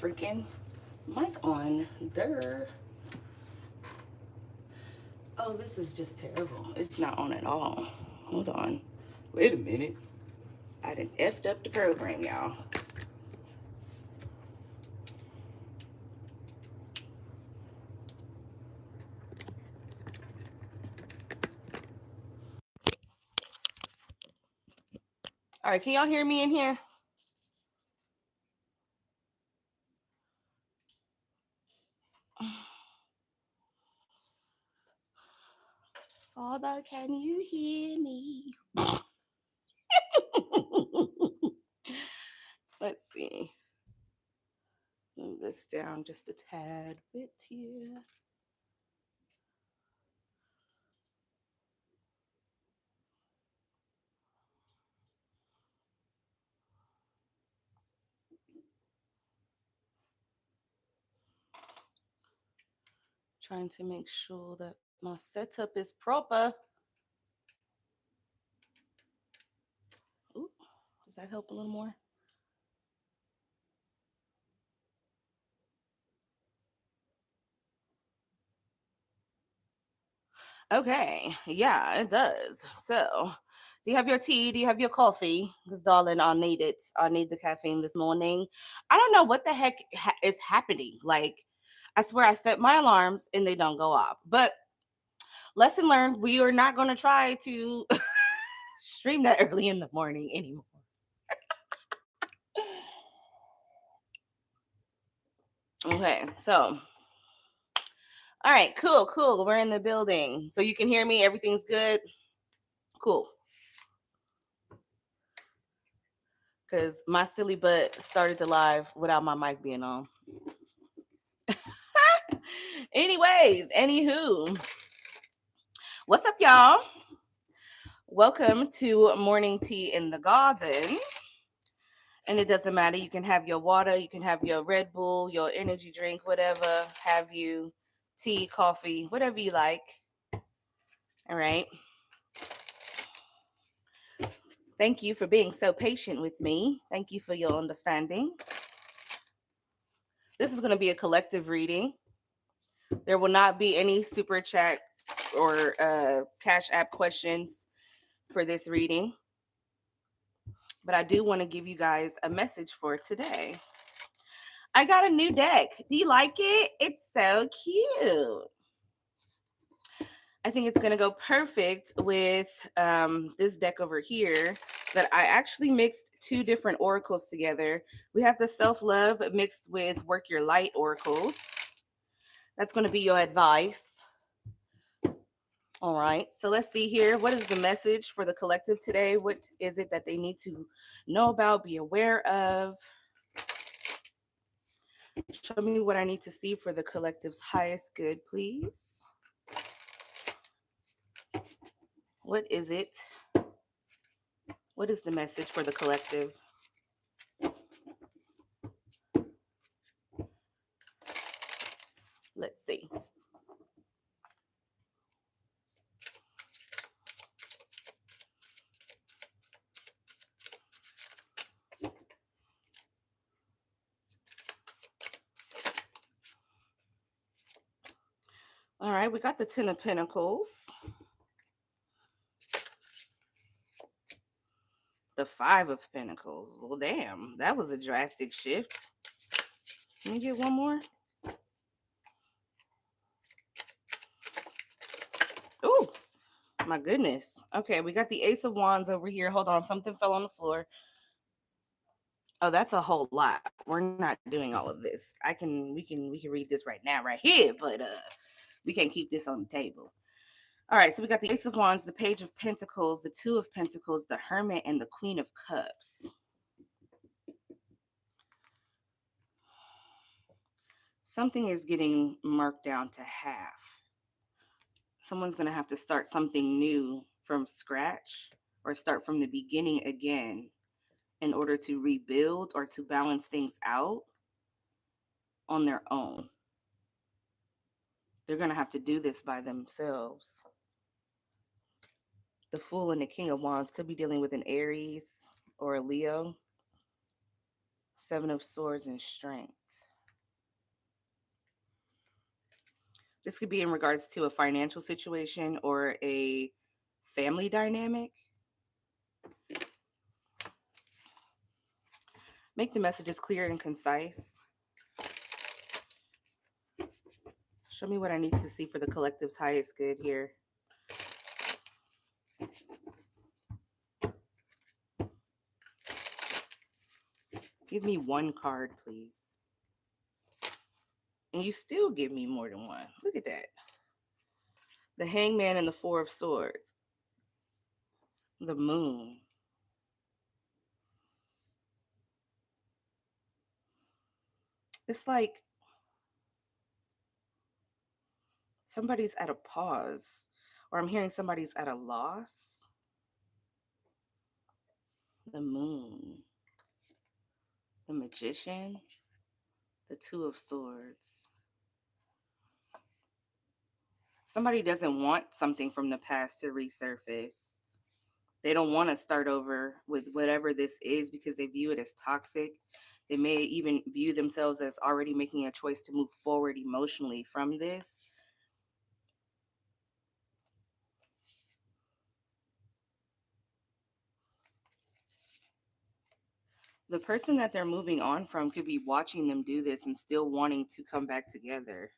freaking mic on. Durr. Oh, this is just terrible. It's not on at all. Hold on. Wait a minute. I done effed up the program, y'all. All right, can y'all hear me in here? Father, can you hear me? Let's see. Move this down just a tad bit here. Trying to make sure that my setup is proper. Ooh, does that help a little more? Okay, yeah, it does. So, do you have your tea? Do you have your coffee? Because, darling, I need it. I need the caffeine this morning. I don't know what the heck is happening. Like, I swear I set my alarms and they don't go off. But lesson learned, we are not going to try to stream that early in the morning anymore. Okay, so, all right, cool. We're in the building. So you can hear me. Everything's good. Cool. Because my silly butt started the live without my mic being on. Anyways, anywho, what's up, y'all? Welcome to Morning Tea in the Garden. And it doesn't matter. You can have your water, you can have your Red Bull, your energy drink, whatever. Have you tea, coffee, whatever you like. All right. Thank you for being so patient with me. Thank you for your understanding. This is going to be a collective reading. There will not be any super chat or Cash App questions for this reading. But I do want to give you guys a message for today. I got a new deck. Do you like it? It's so cute. I think it's going to go perfect with this deck over here that I actually mixed two different oracles together. We have the self-love mixed with work your light oracles. That's going to be your advice. All right, so let's see here. What is the message for the collective today? What is it that they need to know about, be aware of? Show me what I need to see for the collective's highest good, please. What is it? What is the message for the collective? Let's see. All right, we got the Ten of Pentacles. The Five of Pentacles. Well, damn, that was a drastic shift. Let me get one more. Ooh, my goodness. Okay, we got the Ace of Wands over here. Hold on, something fell on the floor. Oh, that's a whole lot. We're not doing all of this. We can read this right now, right here, but we can't keep this on the table. All right, so we got the Ace of Wands, the Page of Pentacles, the Two of Pentacles, the Hermit, and the Queen of Cups. Something is getting marked down to half. Someone's going to have to start something new from scratch or start from the beginning again in order to rebuild or to balance things out on their own. They're going to have to do this by themselves. The Fool and the King of Wands could be dealing with an Aries or a Leo. Seven of Swords and Strength. This could be in regards to a financial situation or a family dynamic. Make the messages clear and concise. Show me what I need to see for the collective's highest good here. Give me one card, please. And you still give me more than one. Look at that. The Hangman and the Four of Swords. The Moon. It's like somebody's at a pause, or I'm hearing somebody's at a loss. The Moon. The Magician. The Two of Swords. Somebody doesn't want something from the past to resurface. They don't want to start over with whatever this is because they view it as toxic. They may even view themselves as already making a choice to move forward emotionally from this. The person that they're moving on from could be watching them do this and still wanting to come back together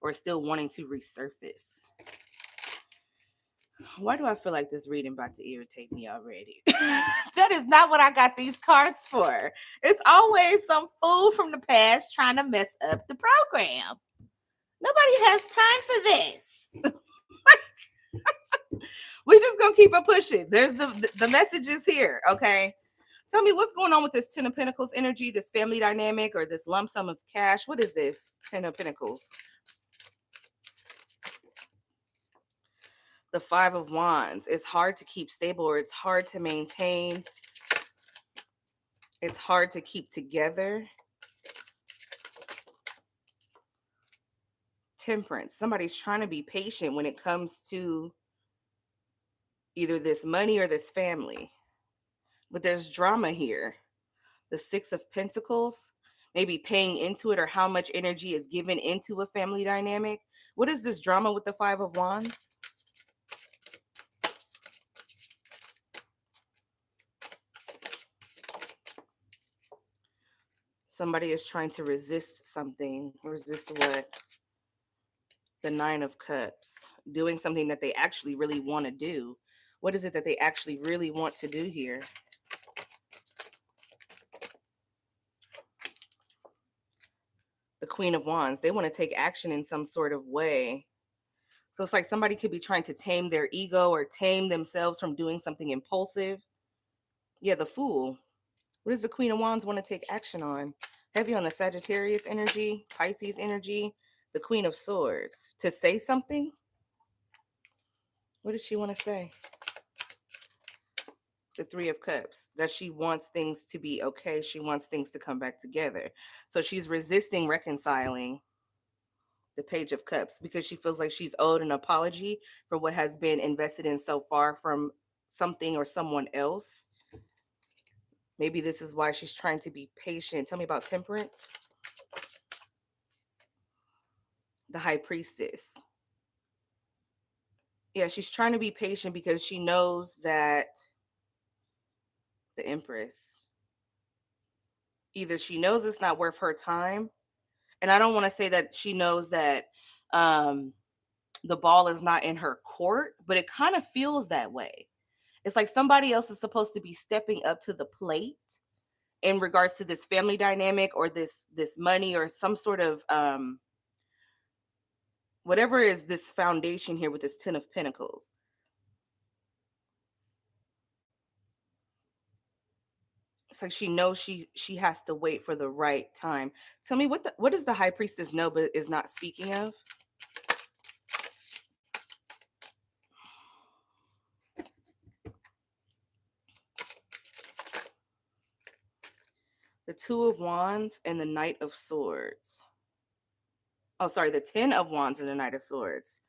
or still wanting to resurface. Why do I feel like this reading about to irritate me already? That is not what I got these cards for. It's always some fool from the past trying to mess up the program. Nobody has time for this. We're just gonna keep it pushing. There's the messages here, okay? Tell me what's going on with this Ten of Pentacles energy, this family dynamic, or this lump sum of cash. What is this Ten of Pentacles? The Five of Wands. It's hard to keep stable, or it's hard to maintain. It's hard to keep together. Temperance. Somebody's trying to be patient when it comes to either this money or this family. But there's drama here. The Six of Pentacles, maybe paying into it or how much energy is given into a family dynamic. What is this drama with the Five of Wands? Somebody is trying to resist something. Resist what? The Nine of Cups. Doing something that they actually really want to do. What is it that they actually really want to do here? The Queen of Wands. They want to take action in some sort of way. So it's like somebody could be trying to tame their ego or tame themselves from doing something impulsive. Yeah, the Fool. What does the Queen of Wands want to take action on? Heavy on the Sagittarius energy, Pisces energy, the Queen of Swords. To say something? What does she want to say? The Three of Cups. That she wants things to be okay. She wants things to come back together. So she's resisting reconciling the Page of Cups because she feels like she's owed an apology for what has been invested in so far from something or someone else. Maybe this is why she's trying to be patient. Tell me about Temperance. The High Priestess. Yeah, she's trying to be patient because she knows that the Empress, either she knows it's not worth her time, and I don't want to say that she knows that the ball is not in her court, but it kind of feels that way. It's like somebody else is supposed to be stepping up to the plate in regards to this family dynamic or this money or some sort of whatever is this foundation here with this Ten of Pentacles. It's like she knows she has to wait for the right time. Tell me what does the High Priestess know but is not speaking of? The Two of Wands and the Knight of Swords. Oh, sorry, the Ten of Wands and the Knight of Swords.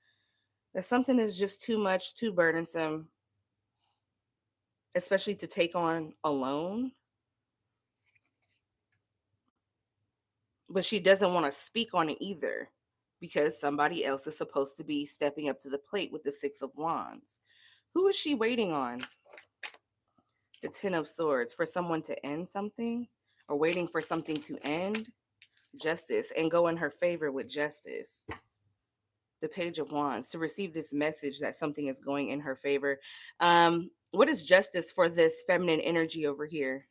That something is just too much, too burdensome, especially to take on alone. But she doesn't want to speak on it either because somebody else is supposed to be stepping up to the plate with the Six of Wands. Who is she waiting on? The Ten of Swords, for someone to end something, or waiting for something to end. Justice, and go in her favor with justice. The Page of Wands, to receive this message that something is going in her favor. What is justice for this feminine energy over here?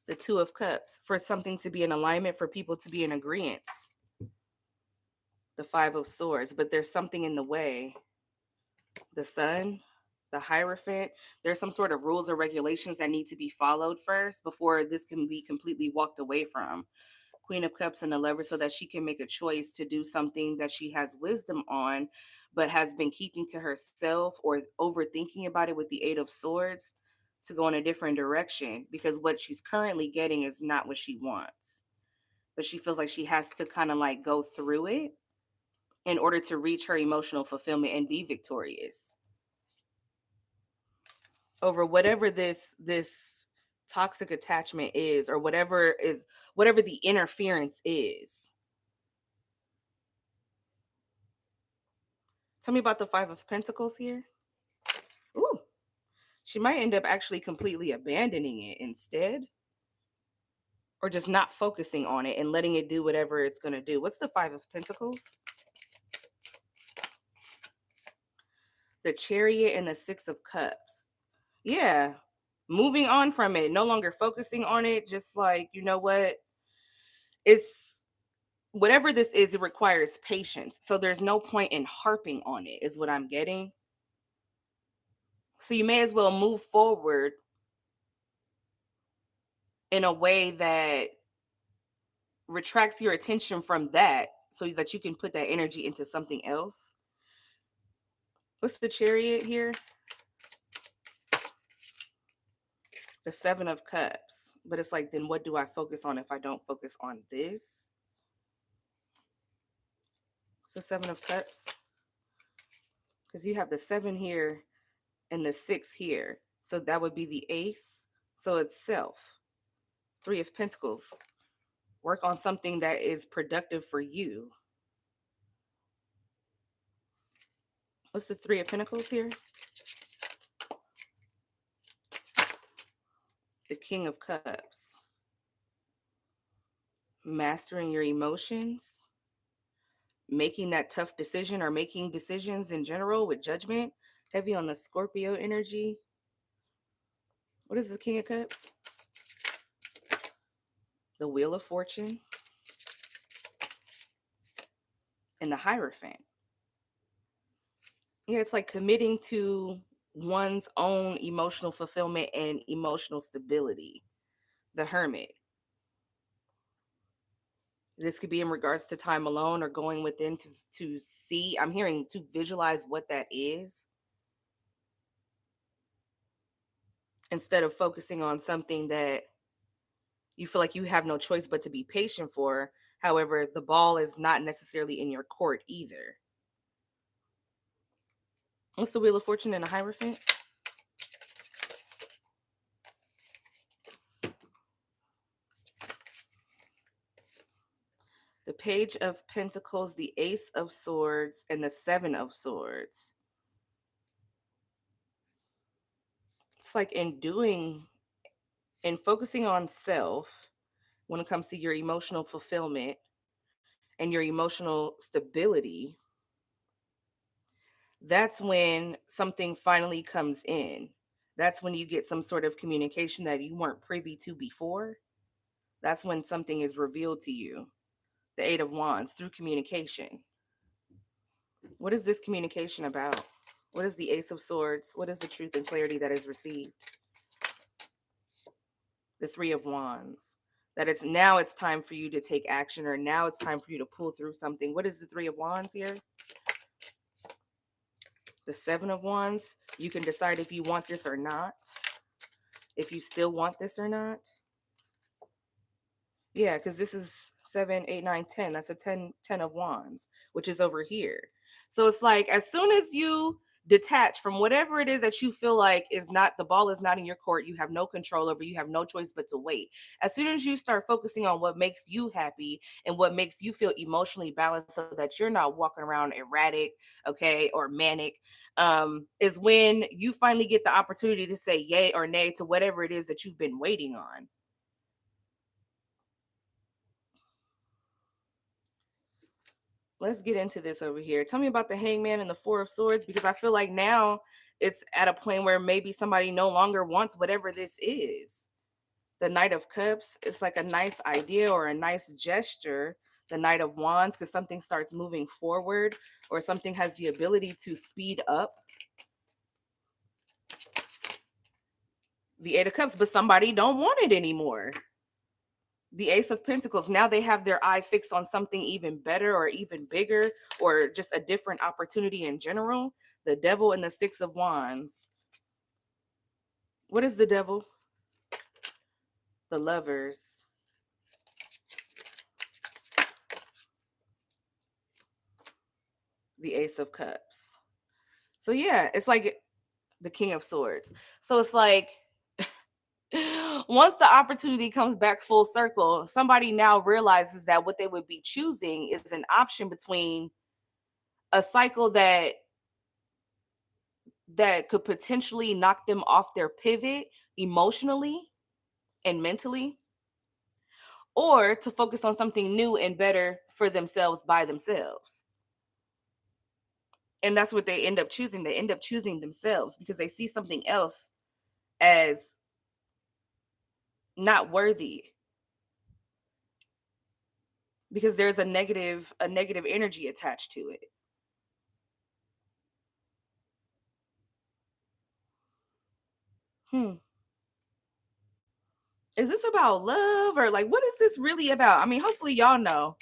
The Two of Cups, for something to be in alignment, for people to be in agreement. The Five of Swords, but there's something in the way. The Sun, the Hierophant. There's some sort of rules or regulations that need to be followed first before this can be completely walked away from. Queen of Cups and the Lover, so that she can make a choice to do something that she has wisdom on, but has been keeping to herself or overthinking about it with the Eight of Swords, to go in a different direction, because what she's currently getting is not what she wants. But she feels like she has to kind of like go through it in order to reach her emotional fulfillment and be victorious over whatever this toxic attachment is, or whatever the interference is. Tell me about the Five of Pentacles here. Ooh, she might end up actually completely abandoning it instead, or just not focusing on it and letting it do whatever it's going to do. What's the Five of Pentacles? The Chariot and the Six of Cups. Yeah, moving on from it, no longer focusing on it, just like, you know what? It's whatever this is, it requires patience. So there's no point in harping on it, is what I'm getting. So you may as well move forward in a way that retracts your attention from that, so that you can put that energy into something else. What's the Chariot here? The Seven of Cups. But it's like, then what do I focus on if I don't focus on this? It's the Seven of Cups. Because you have the 7 here and the 6 here. So that would be the Ace. So it's self. 3 of Pentacles. Work on something that is productive for you. What's the 3 of Pentacles here? The King of Cups. Mastering your emotions. Making that tough decision, or making decisions in general with judgment. Heavy on the Scorpio energy. What is the King of Cups? The Wheel of Fortune. And the Hierophant. Yeah, it's like committing to one's own emotional fulfillment and emotional stability. The Hermit. This could be in regards to time alone, or going within to see. I'm hearing to visualize what that is, instead of focusing on something that you feel like you have no choice but to be patient for. However, the ball is not necessarily in your court either. What's the Wheel of Fortune and a Hierophant? The Page of Pentacles, the Ace of Swords, and the 7 of Swords. It's like in focusing on self when it comes to your emotional fulfillment and your emotional stability, that's when something finally comes in. That's when you get some sort of communication that you weren't privy to before. That's when something is revealed to you. The Eight of Wands, through communication. What is this communication about? What is the Ace of Swords? What is the truth and clarity that is received? The Three of Wands. That it's now it's time for you to take action, or now it's time for you to pull through something. What is the Three of Wands here? The 7 of Wands. You can decide if you want this or not. If you still want this or not. Yeah, because this is 7, 8, 9, 10. That's a 10 of Wands, which is over here. So it's like, as soon as you detach from whatever it is that you feel like is not, the ball is not in your court, you have no control over, you have no choice but to wait. As soon as you start focusing on what makes you happy and what makes you feel emotionally balanced so that you're not walking around erratic, okay, or manic, is when you finally get the opportunity to say yay or nay to whatever it is that you've been waiting on. Let's get into this over here. Tell me about the Hangman and the Four of Swords, because I feel like now it's at a point where maybe somebody no longer wants whatever this is. The Knight of Cups, it's like a nice idea or a nice gesture. The Knight of Wands, because something starts moving forward or something has the ability to speed up. The Eight of Cups, but somebody don't want it anymore. The Ace of Pentacles, now they have their eye fixed on something even better or even bigger or just a different opportunity in general. The Devil and the Six of Wands. What is the Devil? The Lovers. The Ace of Cups. So yeah, it's like the King of Swords. So it's like once the opportunity comes back full circle, somebody now realizes that what they would be choosing is an option between a cycle that could potentially knock them off their pivot emotionally and mentally, or to focus on something new and better for themselves by themselves. And that's what they end up choosing. They end up choosing themselves because they see something else as not worthy, because there's a negative energy attached to it. Is this about love, or like what is this really about? I mean, hopefully y'all know.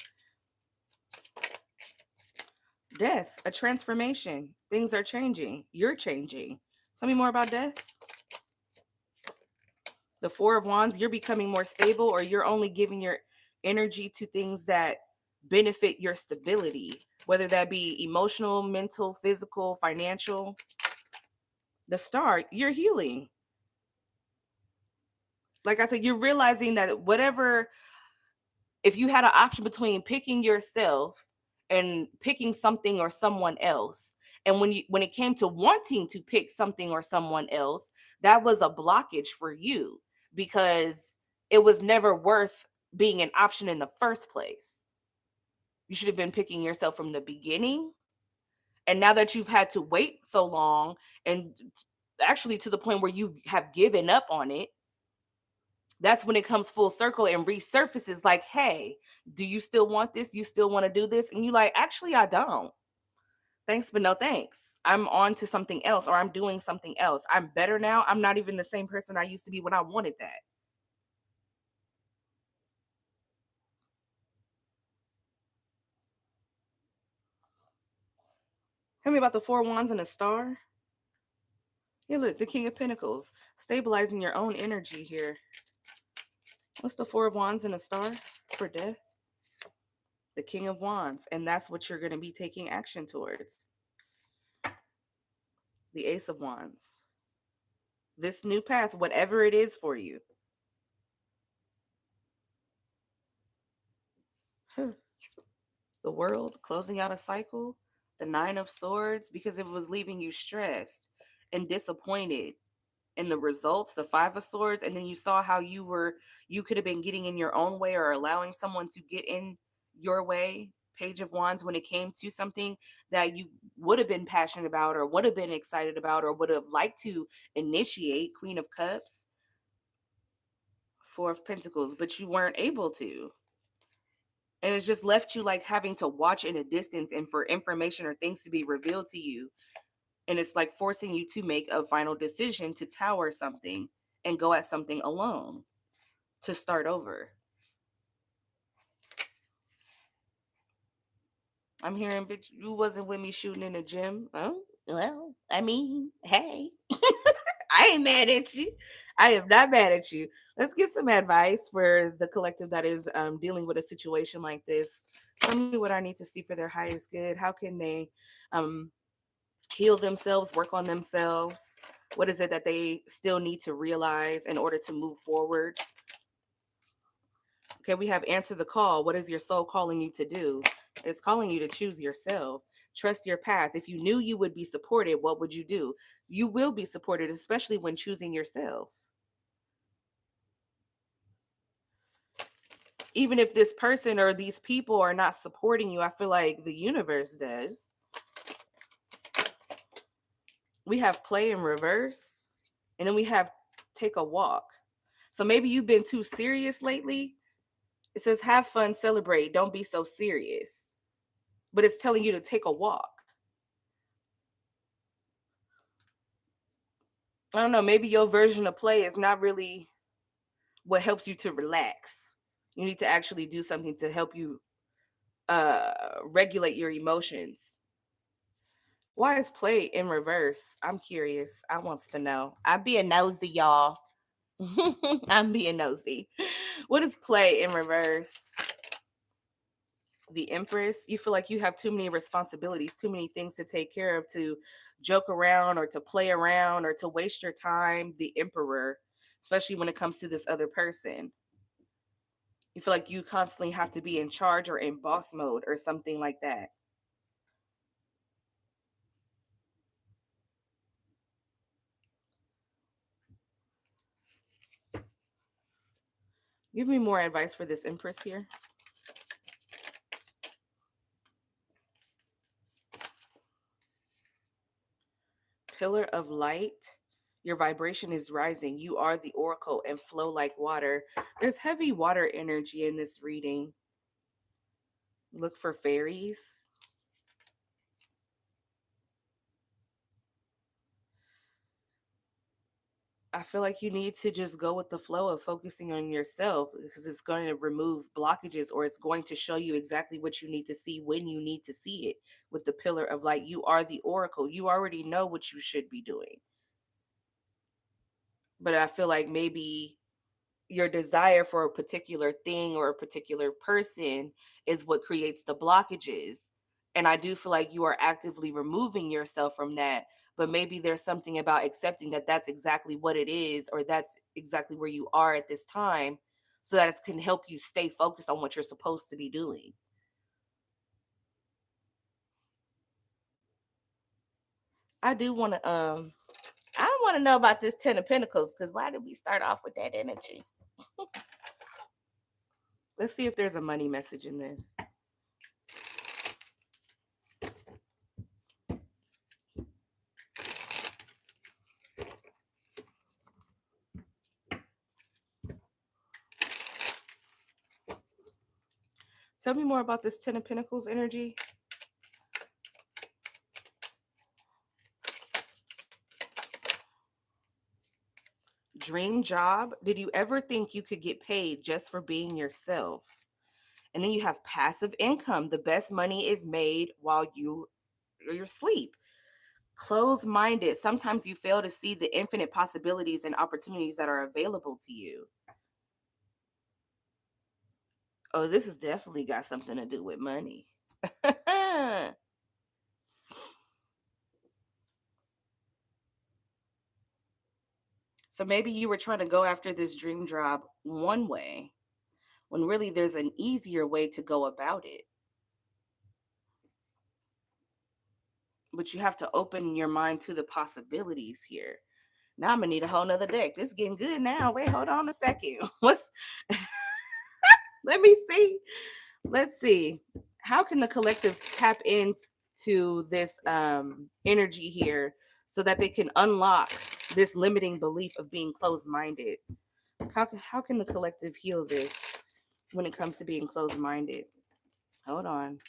Death, a transformation. Things are changing. You're changing. Tell me more about death. The Four of Wands, you're becoming more stable, or you're only giving your energy to things that benefit your stability, whether that be emotional, mental, physical, financial. The Star, you're healing. Like I said, you're realizing that whatever, if you had an option between picking yourself and picking something or someone else, and when it came to wanting to pick something or someone else, that was a blockage for you because it was never worth being an option in the first place. You should have been picking yourself from the beginning. And now that you've had to wait so long, and actually to the point where you have given up on it, that's when it comes full circle and resurfaces like, hey, do you still want this? You still want to do this? And you like, actually, I don't. Thanks, but no thanks. I'm on to something else, or I'm doing something else. I'm better now. I'm not even the same person I used to be when I wanted that. Tell me about the Four Wands and a Star. Yeah, look, the King of Pentacles, stabilizing your own energy here. What's the Four of Wands and a Star for death? The King of Wands, and that's what you're going to be taking action towards. The Ace of Wands. This new path, whatever it is for you. The World, closing out a cycle. The Nine of Swords, because it was leaving you stressed and disappointed in the results. The Five of Swords, and then you saw how you could have been getting in your own way or allowing someone to get in your way. Page of Wands, when it came to something that you would have been passionate about or would have been excited about or would have liked to initiate. Queen of Cups. Four of Pentacles, but you weren't able to. And it's just left you like having to watch in a distance and for information or things to be revealed to you. And it's like forcing you to make a final decision to tower something and go at something alone to start over. I'm hearing, bitch, you wasn't with me shooting in the gym. Oh, well, I mean, hey, I ain't mad at you. I am not mad at you. Let's get some advice for the collective that is dealing with a situation like this. Tell me what I need to see for their highest good. How can they heal themselves, work on themselves. What is it that they still need to realize in order to move forward? Okay, we have answer the call. What is your soul calling you to do? It's calling you to choose yourself. Trust your path. If you knew you would be supported, what would you do? You will be supported, especially when choosing yourself. Even if this person or these people are not supporting you, I feel like the universe does. We have play in reverse, and then we have take a walk. So maybe you've been too serious lately. It says have fun, celebrate, don't be so serious. But it's telling you to take a walk. I don't know, maybe your version of play is not really what helps you to relax. You need to actually do something to help you regulate your emotions. Why is play in reverse? I'm curious. I wants to know. I'm being nosy, y'all. I'm being nosy. What is play in reverse? The Empress. You feel like you have too many responsibilities, too many things to take care of, to joke around or to play around or to waste your time. The Emperor, especially when it comes to this other person. You feel like you constantly have to be in charge or in boss mode or something like that. Give me more advice for this Empress here. Pillar of light. Your vibration is rising. You are the oracle and flow like water. There's heavy water energy in this reading. Look for fairies. I feel like you need to just go with the flow of focusing on yourself because it's going to remove blockages or it's going to show you exactly what you need to see when you need to see it. With the pillar of light, you are the oracle. You already know what you should be doing. But I feel like maybe your desire for a particular thing or a particular person is what creates the blockages. And I do feel like you are actively removing yourself from that. But maybe there's something about accepting that that's exactly what it is, or that's exactly where you are at this time, so that it can help you stay focused on what you're supposed to be doing. I do want to, I want to know about this 10 of Pentacles because why did we start off with that energy? Let's see if there's a money message in this. Tell me more about this 10 of Pentacles energy. Dream job. Did you ever think you could get paid just for being yourself? And then you have passive income. The best money is made while you're asleep. Closed minded. Sometimes you fail to see the infinite possibilities and opportunities that are available to you. Oh, this has definitely got something to do with money. So maybe you were trying to go after this dream job one way when really there's an easier way to go about it. But you have to open your mind to the possibilities here. Now I'm gonna need a whole nother deck. This is getting good now. Wait, hold on a second. What's let me see. Let's see. How can the collective tap into this energy here so that they can unlock this limiting belief of being closed-minded? How can the collective heal this when it comes to being closed-minded? Hold on.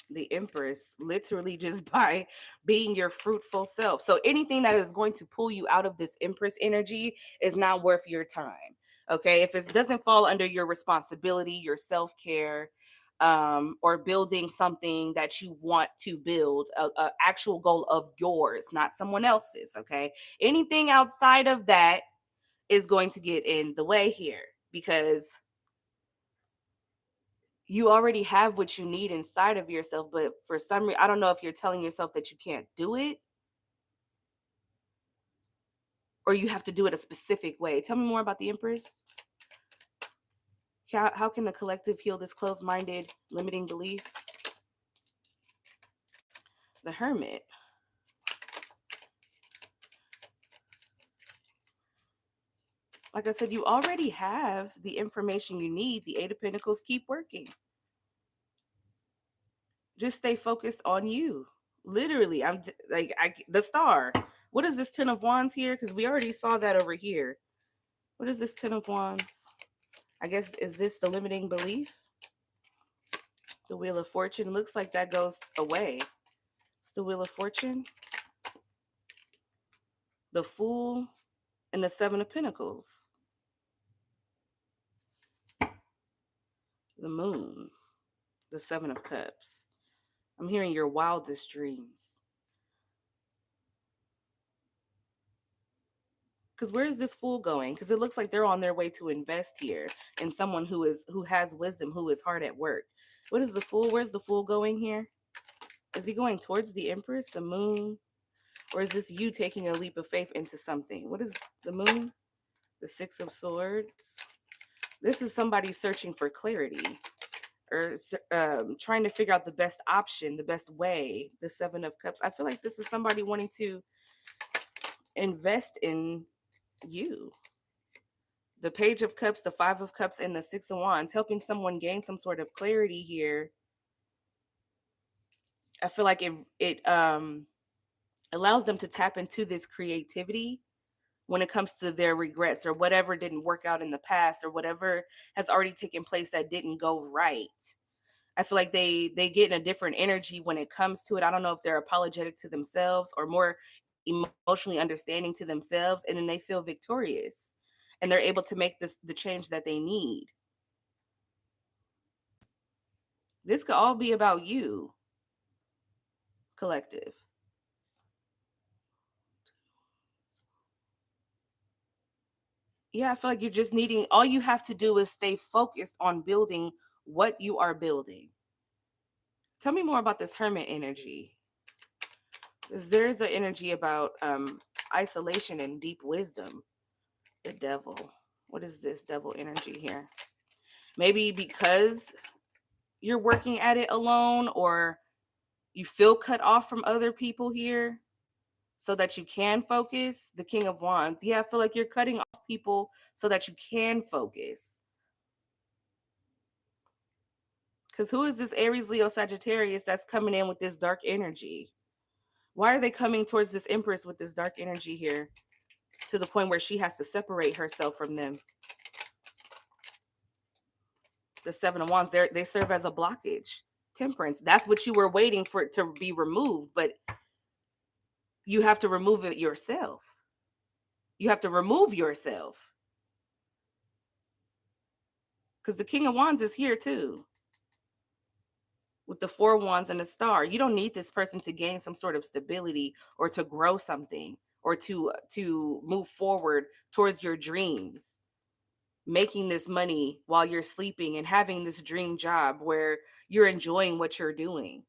The Empress, literally just by being your fruitful self. So anything that is going to pull you out of this Empress energy is not worth your time. Okay, if it doesn't fall under your responsibility, your self-care, or building something that you want to build, a actual goal of yours, not someone else's. Okay. Anything outside of that is going to get in the way here, because you already have what you need inside of yourself. But for some reason, I don't know if you're telling yourself that you can't do it, or you have to do it a specific way. Tell me more about the Empress. How can the collective heal this closed-minded, limiting belief? The Hermit. Like I said, you already have the information you need. The Eight of Pentacles, keep working. Just stay focused on you. Literally, the Star. What is this Ten of Wands here? Because we already saw that over here. What is this Ten of Wands? I guess, is this the limiting belief? The Wheel of Fortune. Looks like that goes away. It's the Wheel of Fortune. The Fool and the Seven of Pentacles. The Moon. The Seven of Cups. I'm hearing your wildest dreams. Because where is this Fool going? Because it looks like they're on their way to invest here in someone who has wisdom, who is hard at work. What is the Fool? Where's the Fool going here? Is he going towards the Empress, the Moon? Or is this you taking a leap of faith into something? What is the Moon? The Six of Swords. This is somebody searching for clarity, or trying to figure out the best option, the best way. The Seven of Cups. I feel like this is somebody wanting to invest in you. The Page of Cups, the Five of Cups, and the Six of Wands, helping someone gain some sort of clarity here. I feel like it allows them to tap into this creativity when it comes to their regrets, or whatever didn't work out in the past, or whatever has already taken place that didn't go right. I feel like they get in a different energy when it comes to it. I don't know if they're apologetic to themselves or more emotionally understanding to themselves, and then they feel victorious and they're able to make the change that they need. This could all be about you, collective. Yeah, I feel like you're just needing, all you have to do is stay focused on building what you are building. Tell me more about this Hermit energy. Because there's an energy about isolation and deep wisdom. The Devil. What is this Devil energy here? Maybe because you're working at it alone, or you feel cut off from other people here so that you can focus. The King of Wands. Yeah, I feel like you're cutting off people so that you can focus. Because who is this Aries, Leo, Sagittarius that's coming in with this dark energy? Why are they coming towards this Empress with this dark energy here, to the point where she has to separate herself from them? The Seven of Wands, they serve as a blockage. Temperance. That's what you were waiting for it to be removed, but you have to remove it yourself. You have to remove yourself. Because the King of Wands is here too, with the Four Wands and the Star. You don't need this person to gain some sort of stability, or to grow something, or to move forward towards your dreams, making this money while you're sleeping and having this dream job where you're enjoying what you're doing.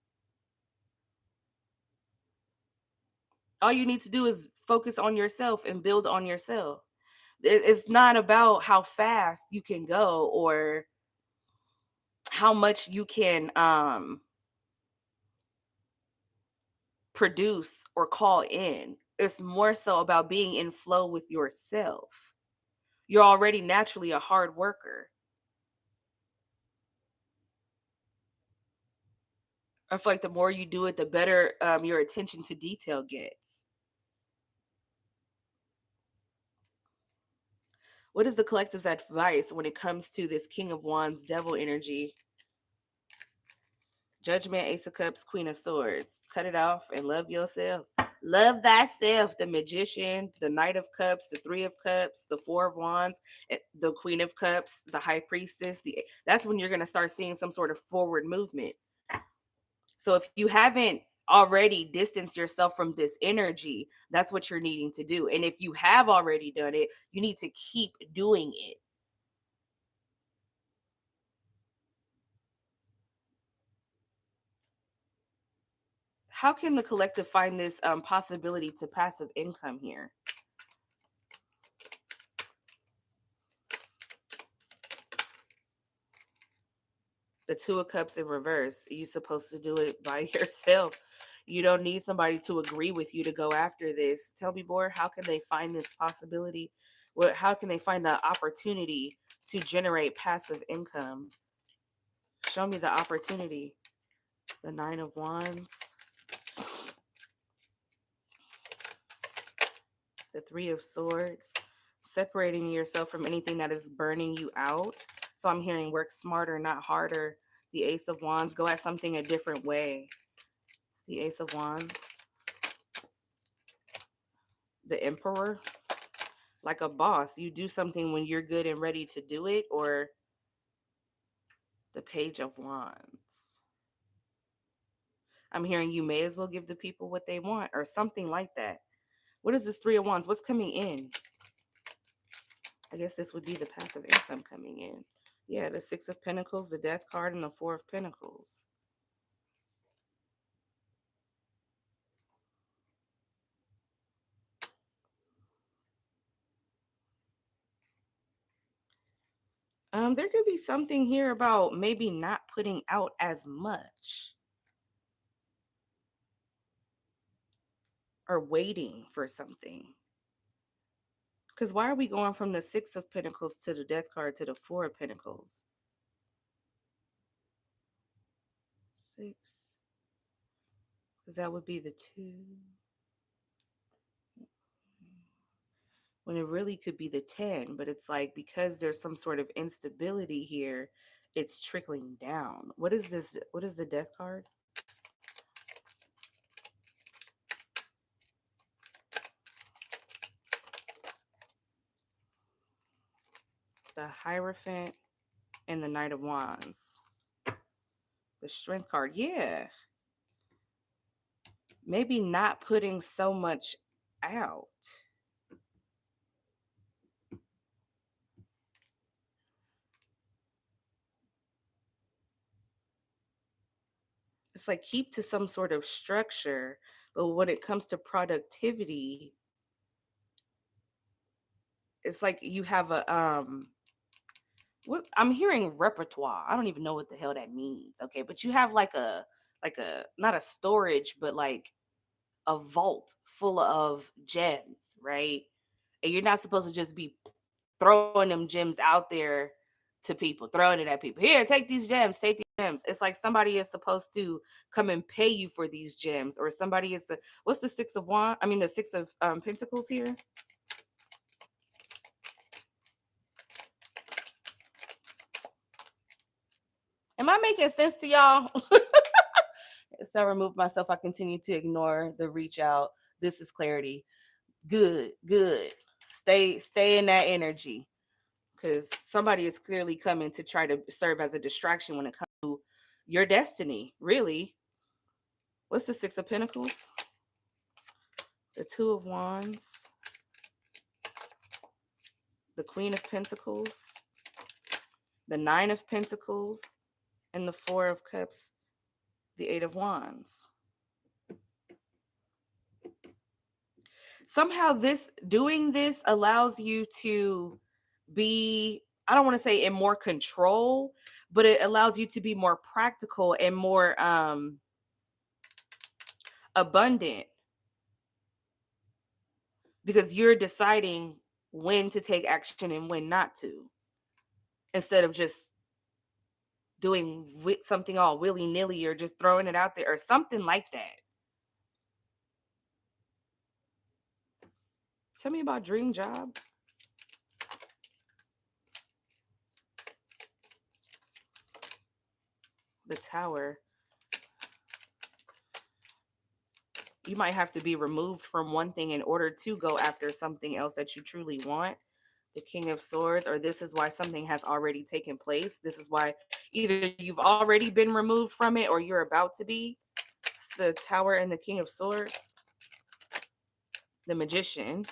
All you need to do is focus on yourself and build on yourself. It's not about how fast you can go, or how much you can produce or call in. It's more so about being in flow with yourself. You're already naturally a hard worker. I feel like the more you do it, the better your attention to detail gets. What is the collective's advice when it comes to this King of Wands, Devil energy? Judgment, Ace of Cups, Queen of Swords. Cut it off and love yourself. Love thyself. The Magician, the Knight of Cups, the Three of Cups, the Four of Wands, the Queen of Cups, the High Priestess. That's when you're going to start seeing some sort of forward movement. So if you haven't already distanced yourself from this energy, that's what you're needing to do. And if you have already done it, you need to keep doing it. How can the collective find this possibility to passive income here? The Two of Cups in reverse. You're supposed to do it by yourself. You don't need somebody to agree with you to go after this. Tell me more. How can they find this possibility? How can they find the opportunity to generate passive income? Show me the opportunity. The Nine of Wands. The Three of Swords. Separating yourself from anything that is burning you out. So I'm hearing work smarter, not harder. The Ace of Wands. Go at something a different way. It's the Ace of Wands. The Emperor. Like a boss. You do something when you're good and ready to do it. Or the Page of Wands. I'm hearing you may as well give the people what they want. Or something like that. What is this Three of Wands? What's coming in? I guess this would be the passive income coming in. Yeah, the Six of Pentacles, the Death card, and the Four of Pentacles. There could be something here about maybe not putting out as much. Or waiting for something. Because why are we going from the Six of Pentacles to the Death card to the Four of Pentacles? 6. Because that would be the 2. When it really could be the 10. But it's like, because there's some sort of instability here, it's trickling down. What is this? What is the Death card? The Hierophant and the Knight of Wands. The Strength card. Yeah. Maybe not putting so much out. It's like keep to some sort of structure, but when it comes to productivity, it's like you have a what I'm hearing repertoire. I don't even know what the hell that means. Okay, but you have like a not a storage, but like a vault full of gems, right? And you're not supposed to just be throwing them gems out there to people, throwing it at people. Here, take these gems, take these gems. It's like somebody is supposed to come and pay you for these gems, or somebody is what's the Six of Wands? I mean, the Six of Pentacles here. Am I making sense to y'all? So I remove myself. I continue to ignore the reach out. This is clarity. Good, good. Stay in that energy. Because somebody is clearly coming to try to serve as a distraction when it comes to your destiny, really. What's the Six of Pentacles? The Two of Wands. The Queen of Pentacles. The Nine of Pentacles. And the Four of Cups. The Eight of Wands. Somehow doing this allows you to be, I don't want to say in more control, but it allows you to be more practical and more abundant, because you're deciding when to take action and when not to, instead of just doing something all willy-nilly or just throwing it out there or something like that. Tell me about dream job. The Tower. You might have to be removed from one thing in order to go after something else that you truly want. The King of Swords, or this is why something has already taken place. This is why either you've already been removed from it or you're about to be. It's the Tower and the King of Swords, the Magician,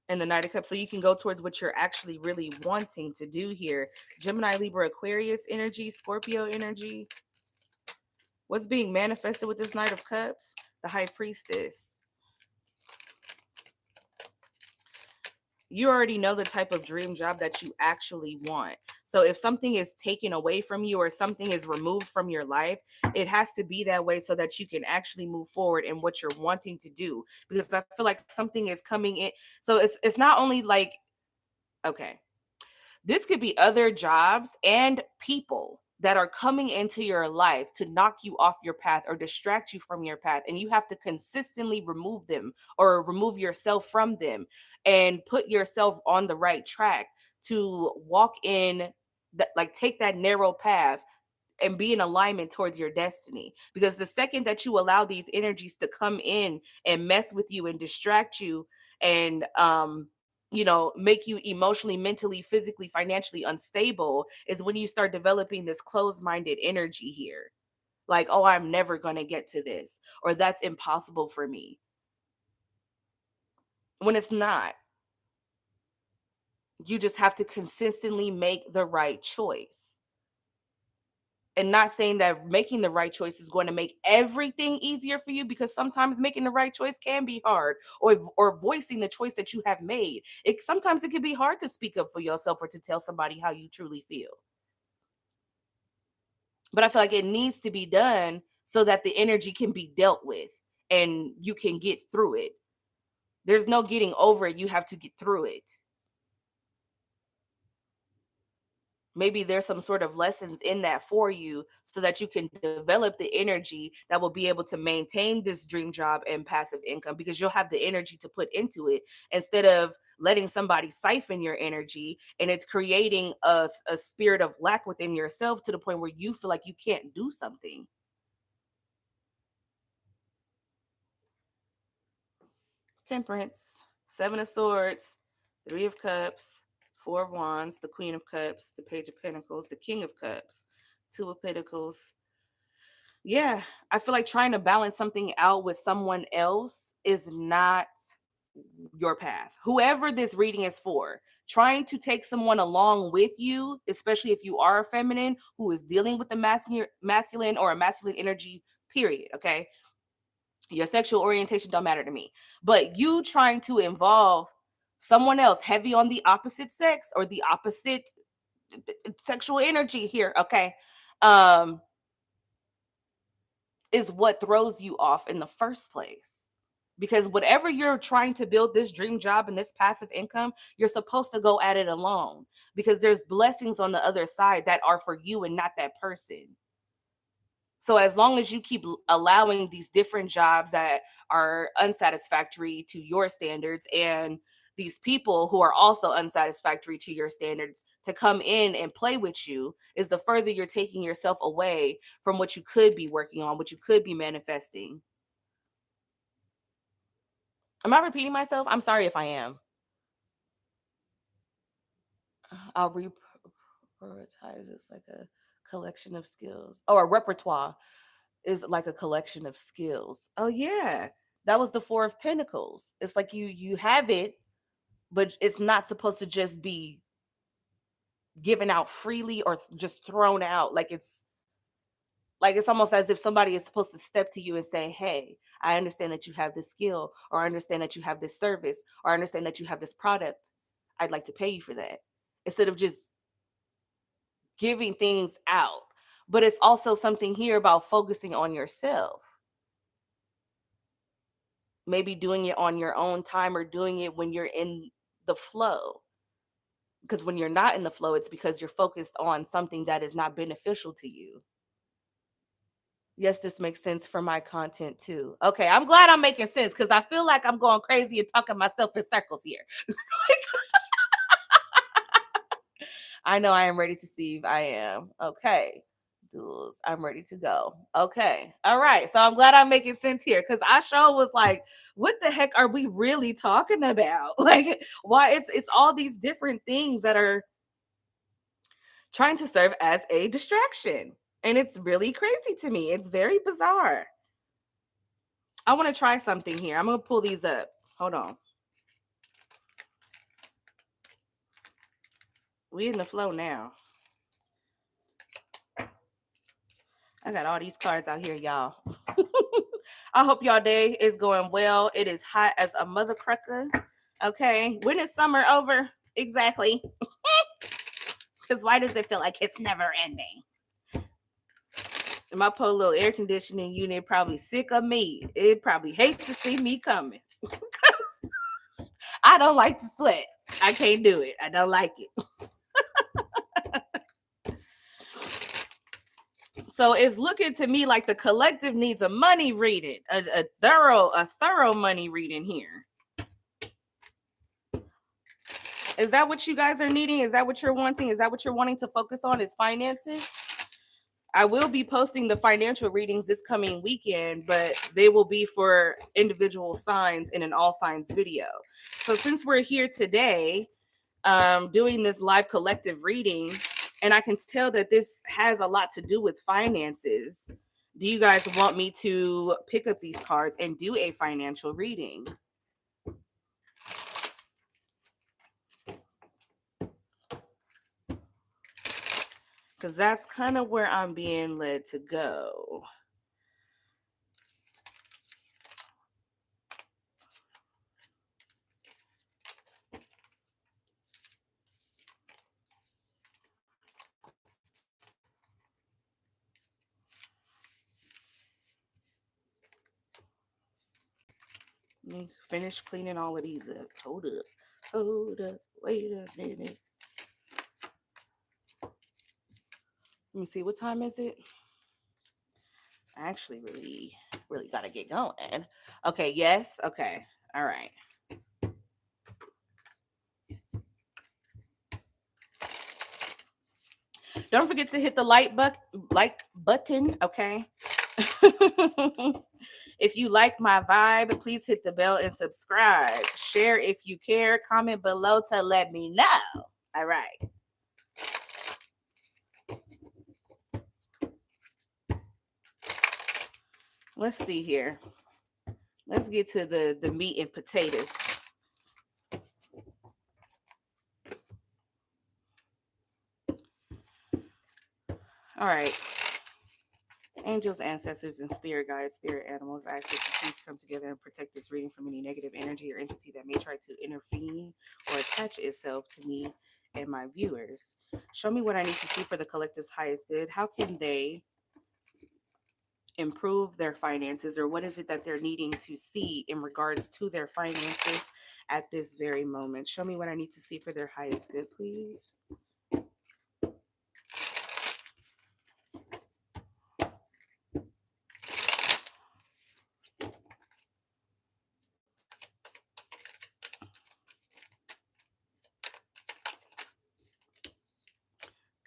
and the Knight of Cups. So you can go towards what you're actually really wanting to do here. Gemini, Libra, Aquarius energy, Scorpio energy. What's being manifested with this Knight of Cups? The High Priestess. You already know the type of dream job that you actually want. So if something is taken away from you or something is removed from your life, it has to be that way so that you can actually move forward in what you're wanting to do. Because I feel like something is coming in. So it's not only like, okay, this could be other jobs and people that are coming into your life to knock you off your path or distract you from your path. And you have to consistently remove them or remove yourself from them and put yourself on the right track to walk in that, like take that narrow path and be in alignment towards your destiny. Because the second that you allow these energies to come in and mess with you and distract you and make you emotionally, mentally, physically, financially unstable is when you start developing this closed-minded energy here. Like, oh, I'm never going to get to this, or that's impossible for me. When it's not. You just have to consistently make the right choice. And not saying that making the right choice is going to make everything easier for you, because sometimes making the right choice can be hard, or voicing the choice that you have made. Sometimes it can be hard to speak up for yourself or to tell somebody how you truly feel. But I feel like it needs to be done so that the energy can be dealt with and you can get through it. There's no getting over it. You have to get through it. Maybe there's some sort of lessons in that for you so that you can develop the energy that will be able to maintain this dream job and passive income, because you'll have the energy to put into it instead of letting somebody siphon your energy, and it's creating a spirit of lack within yourself to the point where you feel like you can't do something. Temperance, Seven of Swords, Three of Cups, Four of Wands, the Queen of Cups, the Page of Pentacles, the King of Cups, Two of Pentacles. Yeah, I feel like trying to balance something out with someone else is not your path. Whoever this reading is for, trying to take someone along with you, especially if you are a feminine who is dealing with the masculine or a masculine energy, period. Okay. Your sexual orientation don't matter to me, but you trying to involve someone else heavy on the opposite sex or the opposite sexual energy here, okay, um is what throws you off in the first place. Because whatever you're trying to build, this dream job and this passive income, you're supposed to go at it alone, because there's blessings on the other side that are for you and not that person. So as long as you keep allowing these different jobs that are unsatisfactory to your standards, and these people who are also unsatisfactory to your standards, to come in and play with you, is the further you're taking yourself away from what you could be working on, what you could be manifesting. Am I repeating myself? I'm sorry if I am. I'll reprioritize. It's like a collection of skills. Oh, a repertoire is like a collection of skills. Oh yeah. That was the Four of Pentacles. It's like you have it, but it's not supposed to just be given out freely or just thrown out. Like it's almost as if somebody is supposed to step to you and say, "Hey, I understand that you have this skill, or I understand that you have this service, or I understand that you have this product. I'd like to pay you for that." Instead of just giving things out. But it's also something here about focusing on yourself. Maybe doing it on your own time, or doing it when you're in the flow. Because when you're not in the flow, it's because you're focused on something that is not beneficial to you. Yes, this makes sense for my content too. Okay, I'm glad I'm making sense, because I feel like I'm going crazy and talking myself in circles here. I know I am ready to see if I am. Okay. duels. I'm ready to go. Okay. All right. So I'm glad I'm making sense here because I sure was like, what the heck are we really talking about? Like, why it's all these different things that are trying to serve as a distraction. And it's really crazy to me. It's very bizarre. I want to try something here. I'm going to pull these up. Hold on. We in the flow now. I got all these cards out here, y'all. I hope y'all day is going well. It is hot as a mother crucker. Okay. When is summer over? Exactly. Because why does it feel like it's never ending? And my poor little air conditioning unit probably sick of me. It probably hates to see me coming. I don't like to sweat. I can't do it. I don't like it. So it's looking to me like the collective needs a money reading, a thorough money reading here. Is that what you guys are needing? Is that what you're wanting? Is that what you're wanting to focus on is finances? I will be posting the financial readings this coming weekend, but they will be for individual signs in an all signs video. So since we're here today, doing this live collective reading, and I can tell that this has a lot to do with finances, do you guys want me to pick up these cards and do a financial reading? Because that's kind of where I'm being led to go. Let me finish cleaning all of these up. Hold up, wait a minute. Let me see, what time is it? I actually really got to get going. Okay, yes, okay, all right. Don't forget to hit the like button, okay? If you like my vibe, please hit the bell and subscribe. Share if you care. Comment below to let me know. All right. Let's see here. Let's get to the meat and potatoes. All right. Angels, ancestors, and spirit guides, spirit animals, I ask that you please come together and protect this reading from any negative energy or entity that may try to intervene or attach itself to me and my viewers. Show me what I need to see for the collective's highest good. How can they improve their finances, or what is it that they're needing to see in regards to their finances at this very moment? Show me what I need to see for their highest good, please.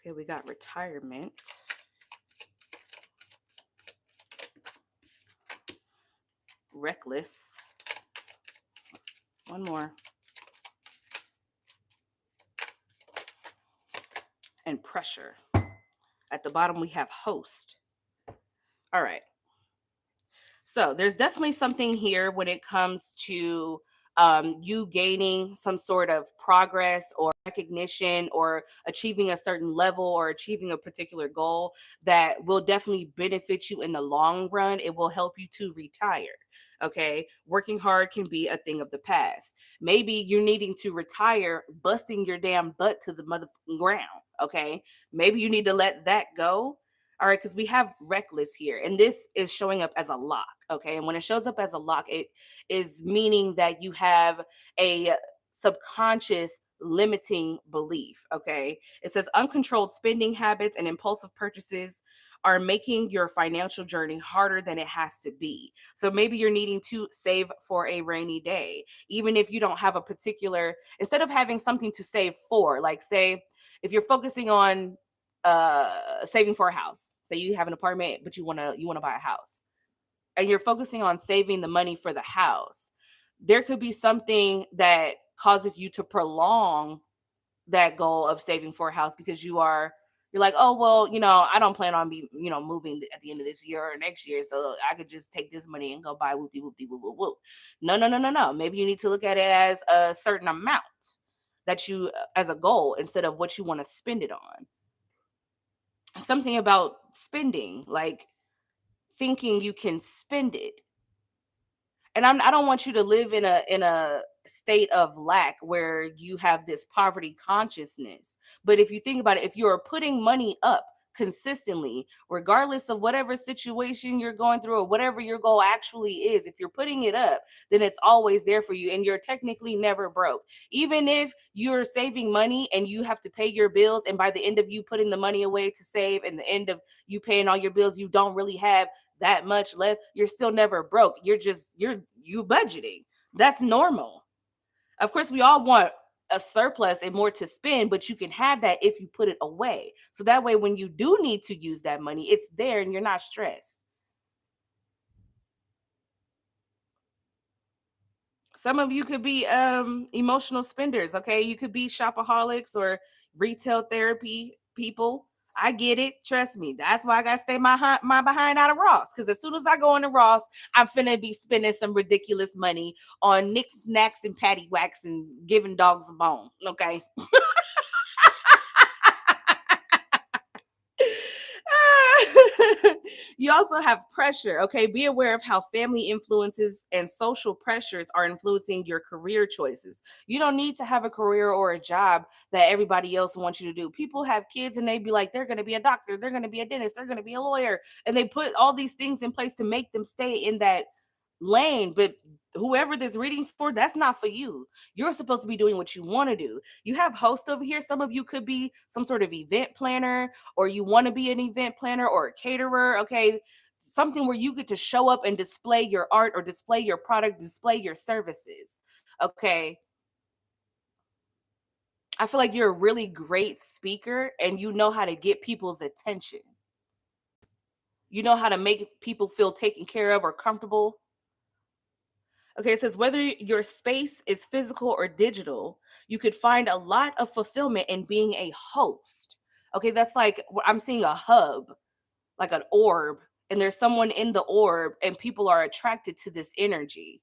Okay, we got retirement. Reckless. One more. And pressure. At the bottom, we have host. All right. So there's definitely something here when it comes to you gaining some sort of progress or recognition or achieving a certain level or achieving a particular goal that will definitely benefit you in the long run. It will help you to retire. Okay. Working hard can be a thing of the past. Maybe you're needing to retire, busting your damn butt to the mother ground. Okay. Maybe you need to let that go. All right, because we have reckless here, and this is showing up as a lock. Okay, and when it shows up as a lock, it is meaning that you have a subconscious limiting belief. Okay, it says uncontrolled spending habits and impulsive purchases are making your financial journey harder than it has to be. So maybe you're needing to save for a rainy day, even if you don't have a particular, instead of having something to save for, like say if you're focusing on saving for a house. Say you have an apartment, but you wanna buy a house, and you're focusing on saving the money for the house. There could be something that causes you to prolong that goal of saving for a house because you're like, oh well, I don't plan on moving at the end of this year or next year, so I could just take this money and go buy whoopty whoopty whoop whoop whoop. No, no, no, no, no. Maybe you need to look at it as a certain amount that you as a goal instead of what you want to spend it on. Something about spending, like thinking you can spend it. And I don't want you to live in a state of lack where you have this poverty consciousness. But if you think about it, if you're putting money up consistently, regardless of whatever situation you're going through or whatever your goal actually is, if you're putting it up, then it's always there for you and you're technically never broke. Even if you're saving money and you have to pay your bills, and by the end of you putting the money away to save and the end of you paying all your bills, you don't really have that much left, you're still never broke. You budgeting. That's normal. Of course, we all want a surplus and more to spend, but you can have that if you put it away. So that way when you do need to use that money, it's there and you're not stressed. Some of you could be emotional spenders, okay? You could be shopaholics or retail therapy people. I get it. Trust me. That's why I gotta stay my behind out of Ross. Because as soon as I go into Ross, I'm finna be spending some ridiculous money on knickknacks and patty whacks and giving dogs a bone. Okay. You also have pressure. Okay. Be aware of how family influences and social pressures are influencing your career choices. You don't need to have a career or a job that everybody else wants you to do. People have kids and they be like, they're going to be a doctor, they're going to be a dentist, they're going to be a lawyer. And they put all these things in place to make them stay in that lane. But whoever this reading for, that's not for you. You're supposed to be doing what you want to do. You have hosts over here. Some of you could be some sort of event planner, or you want to be an event planner or a caterer. Okay. Something where you get to show up and display your art or display your product, display your services. Okay. I feel like you're a really great speaker and you know how to get people's attention. You know how to make people feel taken care of or comfortable. Okay, it says whether your space is physical or digital, you could find a lot of fulfillment in being a host. Okay, that's like I'm seeing a hub, like an orb, and there's someone in the orb, and people are attracted to this energy.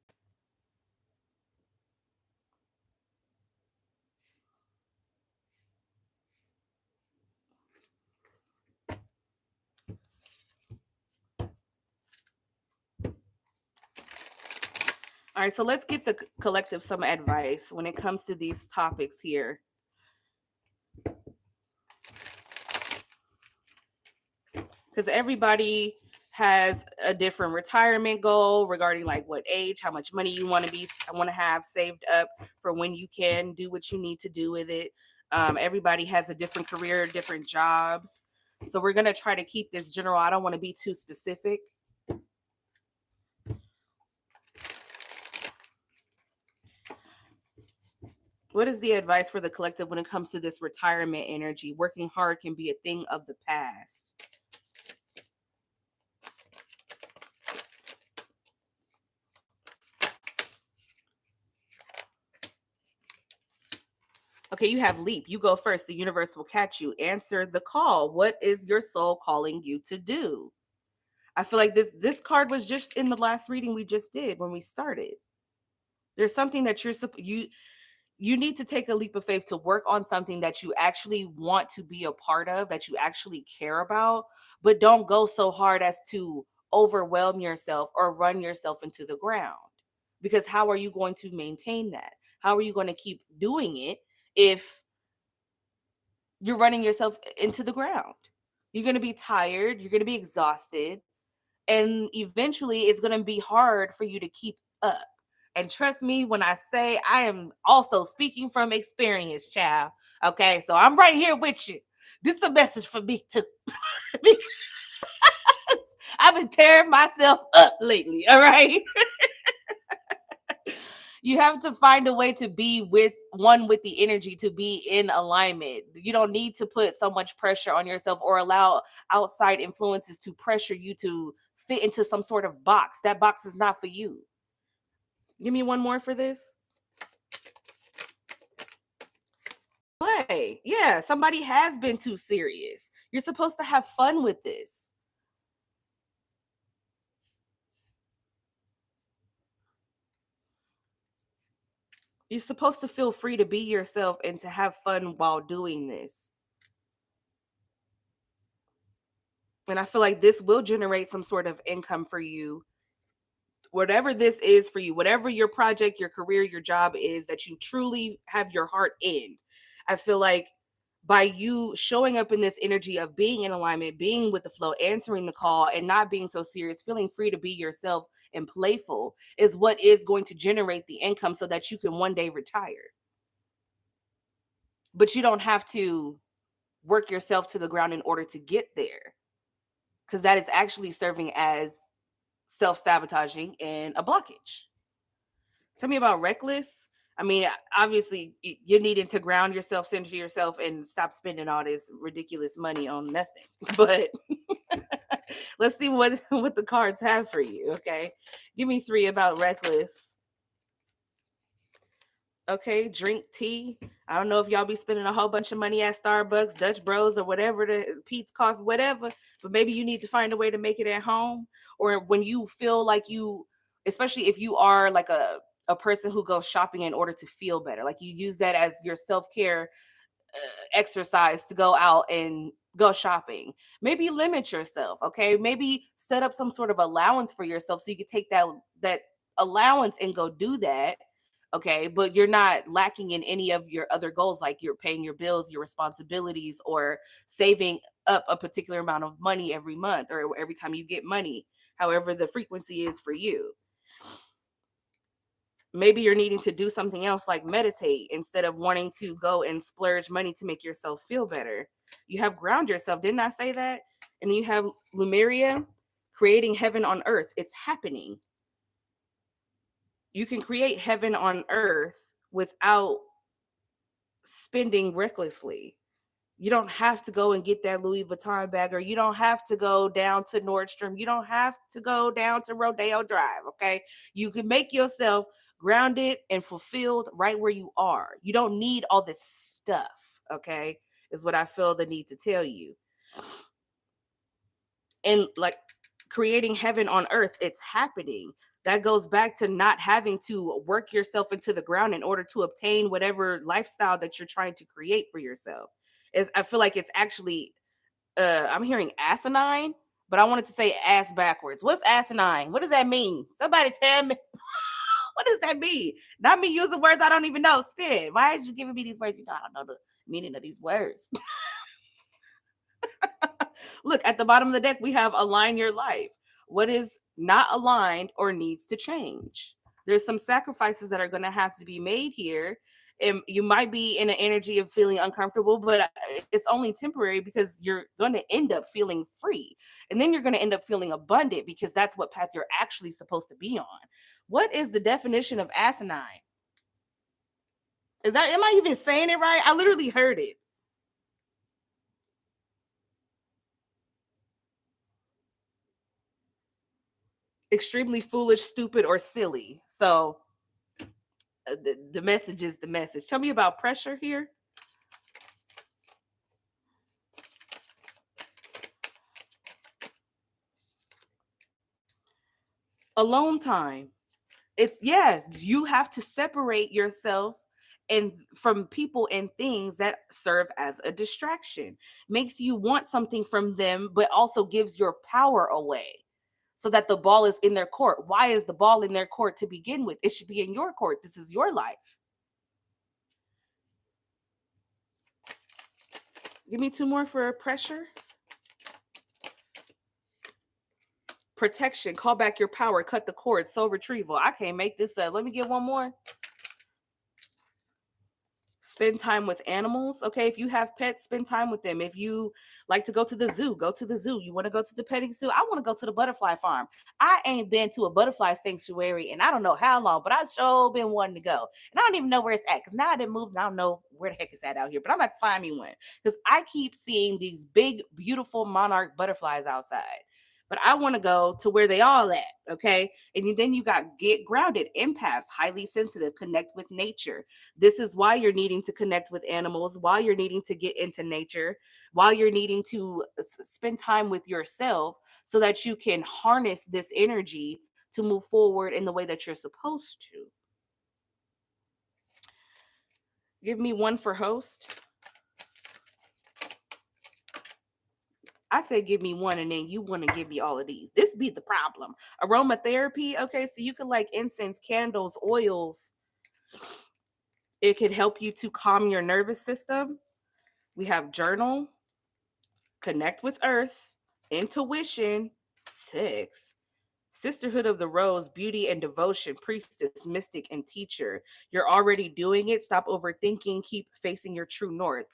All right, so let's get the collective some advice when it comes to these topics here. Because everybody has a different retirement goal regarding like what age, how much money you want to have saved up for when you can do what you need to do with it. Everybody has a different career, different jobs. So we're going to try to keep this general. I don't want to be too specific. What is the advice for the collective when it comes to this retirement energy? Working hard can be a thing of the past. Okay, you have leap. You go first. The universe will catch you. Answer the call. What is your soul calling you to do? I feel like this card was just in the last reading we just did when we started. There's something that you need to take a leap of faith to work on something that you actually want to be a part of, that you actually care about, but don't go so hard as to overwhelm yourself or run yourself into the ground. Because how are you going to maintain that? How are you going to keep doing it if you're running yourself into the ground? You're going to be tired, you're going to be exhausted, and eventually it's going to be hard for you to keep up. And trust me when I say I am also speaking from experience, child. Okay, so I'm right here with you. This is a message for me too. Because I've been tearing myself up lately. All right. You have to find a way to be with the energy, to be in alignment. You don't need to put so much pressure on yourself or allow outside influences to pressure you to fit into some sort of box. That box is not for you. Give me one more for this. Play. Yeah, somebody has been too serious. You're supposed to have fun with this. You're supposed to feel free to be yourself and to have fun while doing this. And I feel like this will generate some sort of income for you. Whatever this is for you, whatever your project, your career, your job is that you truly have your heart in. I feel like by you showing up in this energy of being in alignment, being with the flow, answering the call, and not being so serious, feeling free to be yourself and playful is what is going to generate the income so that you can one day retire. But you don't have to work yourself to the ground in order to get there, because that is actually serving as self-sabotaging and a blockage. Tell me about reckless. I mean, obviously, you're needing to ground yourself, center yourself, and stop spending all this ridiculous money on nothing. But let's see what the cards have for you. Okay, give me 3 about reckless. Okay, drink tea. I don't know if y'all be spending a whole bunch of money at Starbucks, Dutch Bros, or whatever, the Pete's Coffee, whatever. But maybe you need to find a way to make it at home, or when you feel like you, especially if you are like a person who goes shopping in order to feel better, like you use that as your self-care exercise to go out and go shopping. Maybe limit yourself. Okay, maybe set up some sort of allowance for yourself so you can take that allowance and go do that. Okay, but you're not lacking in any of your other goals, like you're paying your bills, your responsibilities, or saving up a particular amount of money every month or every time you get money, however the frequency is for you. Maybe you're needing to do something else like meditate instead of wanting to go and splurge money to make yourself feel better. You have ground yourself. Didn't I say that? And then you have Lumeria, creating heaven on earth. It's happening. You can create heaven on earth without spending recklessly. You don't have to go and get that Louis Vuitton bag, or you don't have to go down to Nordstrom. You don't have to go down to Rodeo Drive. Okay. You can make yourself grounded and fulfilled right where you are. You don't need all this stuff. Okay. Is what I feel the need to tell you. And like creating heaven on earth, it's happening. That goes back to not having to work yourself into the ground in order to obtain whatever lifestyle that you're trying to create for yourself. Is I feel like it's actually I'm hearing asinine, but I wanted to say ass backwards. What's asinine? What does that mean? Somebody tell me. What does that mean? Not me using words I don't even know. Spit. Why are you giving me these words? You know, I don't know the meaning of these words. Look, at the bottom of the deck, we have align your life. What is not aligned or needs to change? There's some sacrifices that are going to have to be made here. And you might be in an energy of feeling uncomfortable, but it's only temporary because you're going to end up feeling free. And then you're going to end up feeling abundant because that's what path you're actually supposed to be on. What is the definition of asinine? Am I even saying it right? I literally heard it. Extremely foolish, stupid, or silly. So the message is the message. Tell me about pressure here. Alone time. It's you have to separate yourself and from people and things that serve as a distraction. Makes you want something from them, but also gives your power away. So that the ball is in their court. Why is the ball in their court to begin with? It should be in your court. This is your life. Give me 2 more for pressure. Protection, call back your power, cut the cord, soul retrieval. I can't make this up. Let me get one more. spend time with animals. Okay, if you have pets, spend time with them. If you like to go to the zoo, go to the zoo. You want to go to the petting zoo, I want to go to the butterfly farm. I ain't been to a butterfly sanctuary and I don't know how long, but I sure been wanting to go. And I don't even know where it's at because now I didn't move and I don't know where the heck it's at out here. But I'm going to find me one because I keep seeing these big, beautiful monarch butterflies outside. But I want to go to where they all at, okay? And then you got get grounded, empaths, highly sensitive, connect with nature. This is why you're needing to connect with animals, why you're needing to get into nature, while you're needing to spend time with yourself so that you can harness this energy to move forward in the way that you're supposed to. Give me one for host. I say give me one and then you want to give me all of these. This be the problem. Aromatherapy, okay, so you can like incense, candles, oils. It can help you to calm your nervous system. We have journal, connect with earth, intuition, 6, sisterhood of the rose, beauty and devotion, priestess, mystic, and teacher. You're already doing it. Stop overthinking. Keep facing your true north.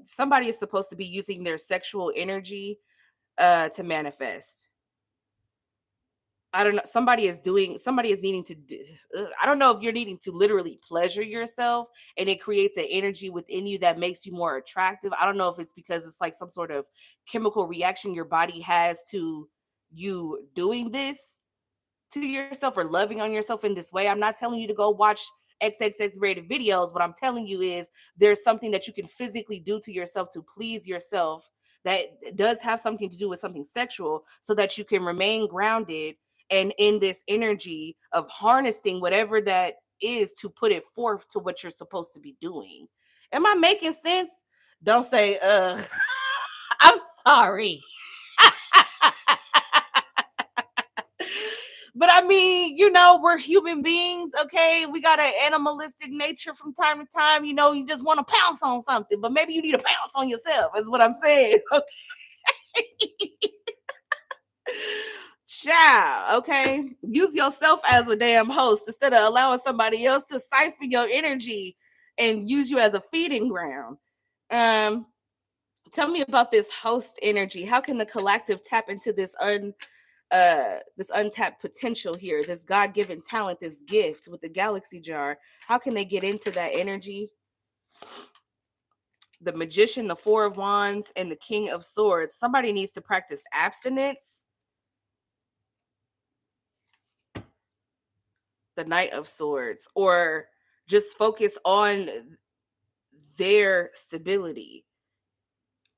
Somebody is supposed to be using their sexual energy to manifest. I don't know. Somebody is needing to do, I don't know if you're needing to literally pleasure yourself and it creates an energy within you that makes you more attractive. I don't know if it's because it's like some sort of chemical reaction your body has to you doing this to yourself or loving on yourself in this way. I'm not telling you to go watch XXX rated videos. What I'm telling you is there's something that you can physically do to yourself to please yourself that does have something to do with something sexual so that you can remain grounded and in this energy of harnessing whatever that is to put it forth to what you're supposed to be doing. Am I making sense? Don't say, I'm sorry. But I mean, we're human beings, okay? We got an animalistic nature from time to time. You just want to pounce on something, but maybe you need to pounce on yourself, is what I'm saying. Okay. Child, okay? Use yourself as a damn host instead of allowing somebody else to siphon your energy and use you as a feeding ground. Tell me about this host energy. How can the collective tap into this untapped potential here, this God-given talent, this gift with the galaxy jar? How can they get into that energy? The magician, the 4 of wands, and the king of swords. Somebody needs to practice abstinence. The knight of swords, or just focus on their stability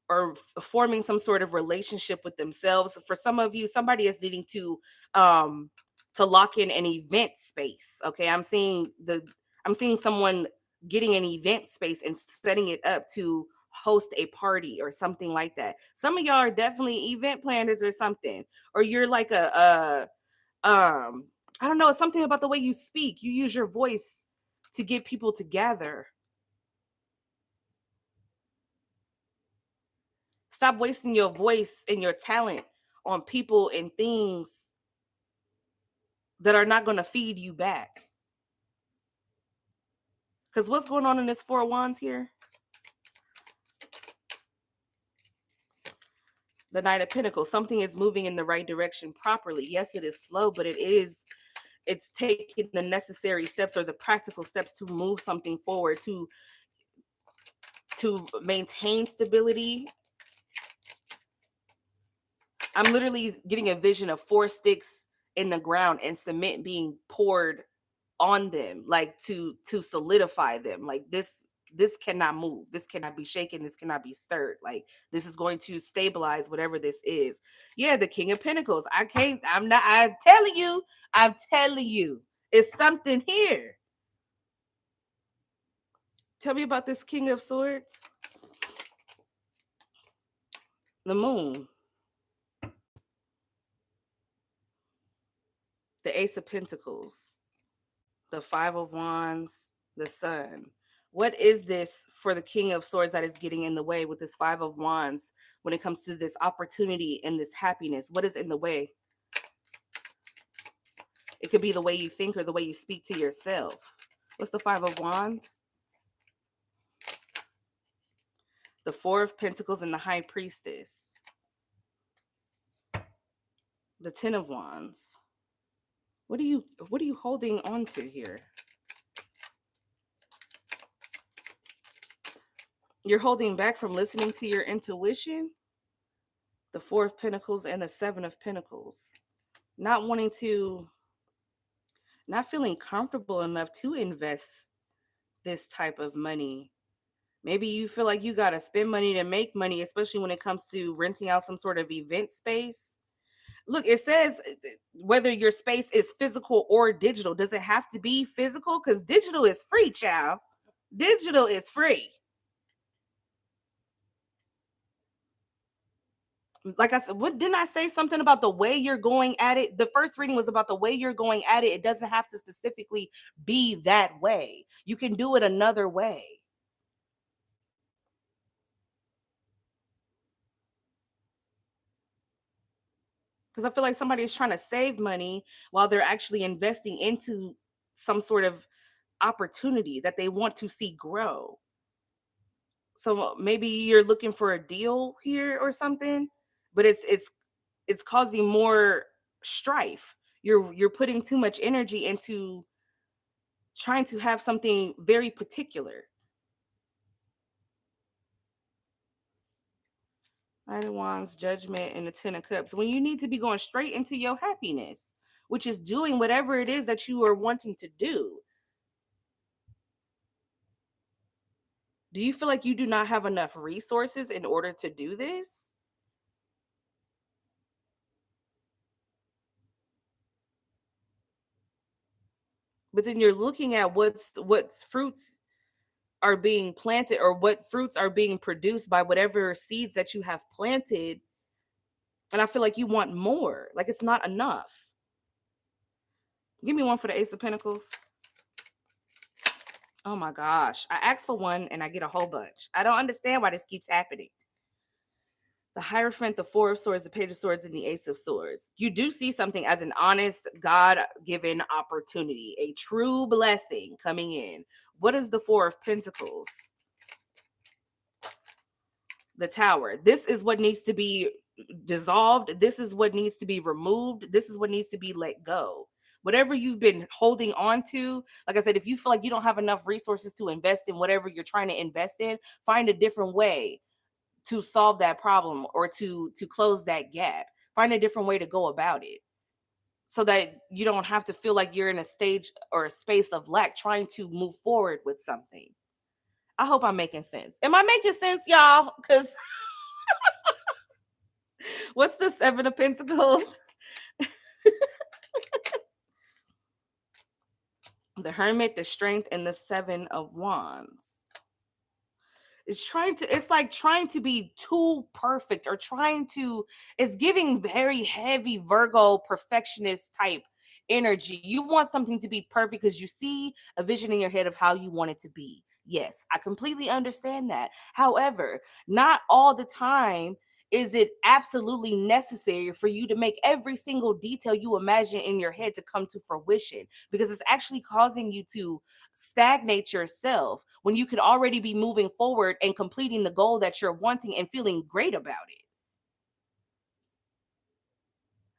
or forming some sort of relationship with themselves. For some of you, somebody is needing to lock in an event space. Okay, I'm seeing someone getting an event space and setting it up to host a party or something like that. Some of y'all are definitely event planners or something, or you're like I don't know, it's something about the way you speak. You use your voice to get people together. Stop wasting your voice and your talent on people and things that are not going to feed you back. Because what's going on in this 4 of wands here? The Knight of Pentacles. Something is moving in the right direction properly. Yes, it is slow, but it's taking the necessary steps or the practical steps to move something forward, to maintain stability. I'm literally getting a vision of 4 sticks in the ground and cement being poured on them, like to solidify them. Like this cannot move. This cannot be shaken. This cannot be stirred. Like this is going to stabilize whatever this is. Yeah, the King of Pentacles. I'm telling you, it's something here. Tell me about this King of Swords. The Moon. The Ace of Pentacles. The 5 of wands. The Sun. What is this for the King of Swords that is getting in the way with this 5 of wands when it comes to this opportunity and this happiness? What is in the way? It could be the way you think or the way you speak to yourself. What's the 5 of wands? the Four of Pentacles, and the High Priestess. The Ten of Wands. What are you holding on to here? You're holding back from listening to your intuition. The Four of Pentacles and the Seven of Pentacles. Not wanting to, not feeling comfortable enough to invest this type of money. Maybe you feel like you got to spend money to make money, especially when it comes to renting out some sort of event space. Look, it says whether your space is physical or digital. Does it have to be physical? Because digital is free, child. Digital is free. Like I said, what didn't I say something about the way you're going at it? The first reading was about the way you're going at it. It doesn't have to specifically be that way. You can do it another way. Because I feel like somebody is trying to save money while they're actually investing into some sort of opportunity that they want to see grow. So maybe you're looking for a deal here or something, but it's causing more strife. You're putting too much energy into trying to have something very particular. Nine of Wands, Judgment, and the Ten of Cups. When you need to be going straight into your happiness, which is doing whatever it is that you are wanting to do. Do you feel like you do not have enough resources in order to do this? But then you're looking at what's fruits are being planted, or what fruits are being produced by whatever seeds that you have planted. And I feel like you want more. Like it's not enough. Give me one for the Ace of Pentacles. Oh my gosh. I asked for one and I get a whole bunch. I don't understand why this keeps happening. The Hierophant, the Four of Swords, the Page of Swords, and the Ace of Swords. You do see something as an honest, God-given opportunity, a true blessing coming in. What is the Four of Pentacles? The Tower. This is what needs to be dissolved. This is what needs to be removed. This is what needs to be let go. Whatever you've been holding on to, like I said, if you feel like you don't have enough resources to invest in whatever you're trying to invest in, find a different way to solve that problem or to close that gap. Find a different way to go about it so that you don't have to feel like you're in a stage or a space of lack trying to move forward with something. I hope I'm making sense. Am I making sense, y'all? Because what's the Seven of Pentacles? The Hermit, the Strength, and the Seven of Wands. It's like trying to be too perfect, or it's giving very heavy Virgo perfectionist type energy. You want something to be perfect because you see a vision in your head of how you want it to be. Yes, I completely understand that. However, not all the time is it absolutely necessary for you to make every single detail you imagine in your head to come to fruition, because it's actually causing you to stagnate yourself when you could already be moving forward and completing the goal that you're wanting and feeling great about it.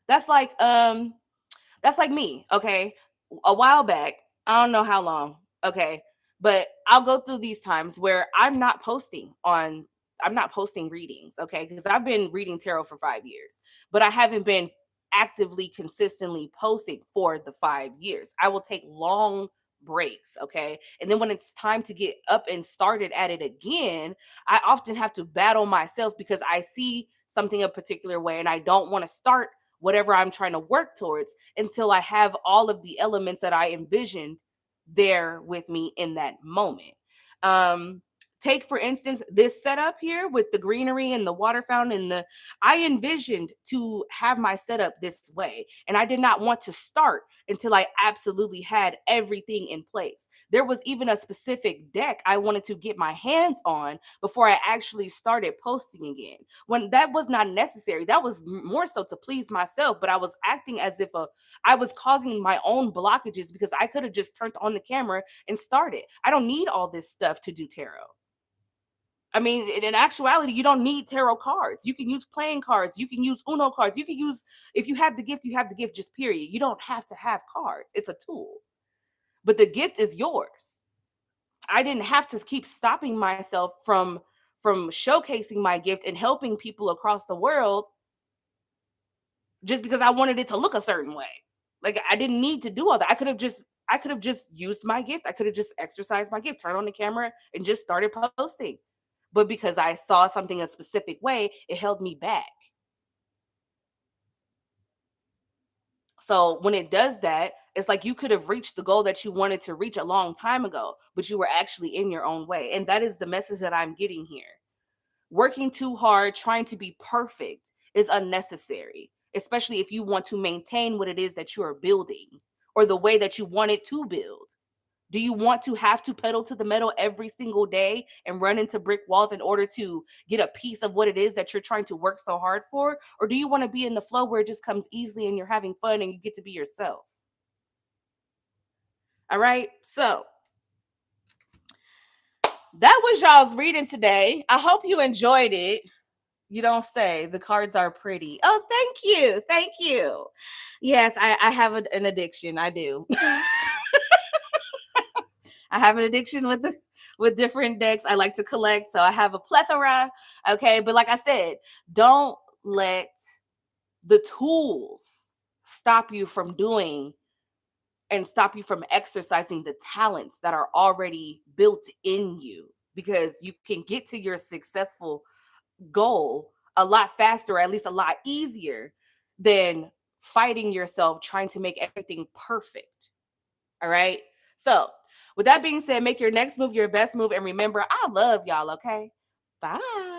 That's like me, okay? A while back, I don't know how long, okay? But I'll go through these times where I'm not posting readings, okay? Because I've been reading tarot for 5 years, but I haven't been actively, consistently posting for the 5 years. I will take long breaks, okay? And then when it's time to get up and started at it again, I often have to battle myself because I see something a particular way and I don't want to start whatever I'm trying to work towards until I have all of the elements that I envisioned there with me in that moment. Um, Take for instance this setup here with the greenery and the water fountain and I envisioned to have my setup this way, and I did not want to start until I absolutely had everything in place. There was even a specific deck I wanted to get my hands on before I actually started posting again, when that was not necessary. That was more so to please myself, but I was acting as if I was causing my own blockages because I could have just turned on the camera and started. I don't need all this stuff to do tarot. I mean, in actuality, you don't need tarot cards. You can use playing cards. You can use Uno cards. You can use, if you have the gift, you have the gift, just period. You don't have to have cards. It's a tool. But the gift is yours. I didn't have to keep stopping myself from showcasing my gift and helping people across the world just because I wanted it to look a certain way. Like, I didn't need to do all that. I could have just used my gift. I could have just exercised my gift, turned on the camera and just started posting. But because I saw something a specific way, it held me back. So when it does that, it's like you could have reached the goal that you wanted to reach a long time ago, but you were actually in your own way. And that is the message that I'm getting here. Working too hard, trying to be perfect is unnecessary, especially if you want to maintain what it is that you are building or the way that you want it to build. Do you want to have to pedal to the metal every single day and run into brick walls in order to get a piece of what it is that you're trying to work so hard for? Or do you want to be in the flow where it just comes easily and you're having fun and you get to be yourself? All right. So that was y'all's reading today. I hope you enjoyed it. You don't say. The cards are pretty. Oh, thank you. Thank you. Yes, I have an addiction. I do. I have an addiction with different decks. I like to collect, so I have a plethora. Okay, but like I said, don't let the tools stop you from doing and stop you from exercising the talents that are already built in you, because you can get to your successful goal a lot faster, at least a lot easier than fighting yourself trying to make everything perfect. All right. So, with that being said, make your next move your best move. And remember, I love y'all. Okay. Bye.